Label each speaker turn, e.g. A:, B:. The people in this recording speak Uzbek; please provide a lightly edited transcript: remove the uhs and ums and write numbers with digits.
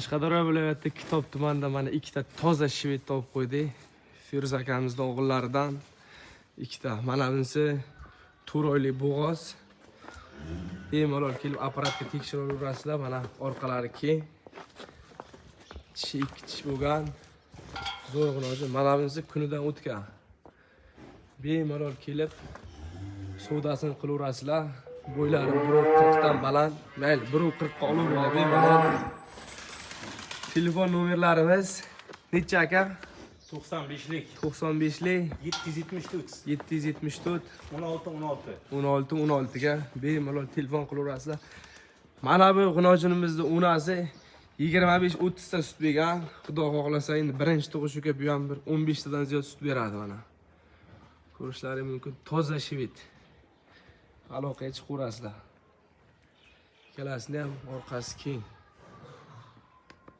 A: Qashqadaryo viloyati Kitob tumanida mana ikkita toza shved topib qo'ydik. Firuz akamizning o'g'illaridan ikkita. Mana bunisi 4 oylik bo'g'oz. Bemalol kelib apparatga tekshiravurasizlar. Mana orqalari keng. Tishi ikki tish bo'lgan. Zo'rg'inoji. Mana bunisi kunidan o'tgan. Bemalol kelib savdosini qilaverasizlar. Bo'ylari 1.40 dan baland. Mayli 1.40 ga olaveradi bemalol. Telefon nomerlarimiz necha aka?
B: 95lik
A: 95lik
B: 774
A: 774
B: 16
A: 16 ga bemalol telefon qilaverasizlar. Mana bu g'inojinimizning onasi 25-30 ta sut bergan. Xudo xohlasa endi birinchi tug'ishiga bu ham bir 15 tadan ziyod sut beradi mana. Ko'rishlaringiz mumkin. Toza shved. Aloqaga chiqaverasizlar. Ikkalasini ham orqasi keng.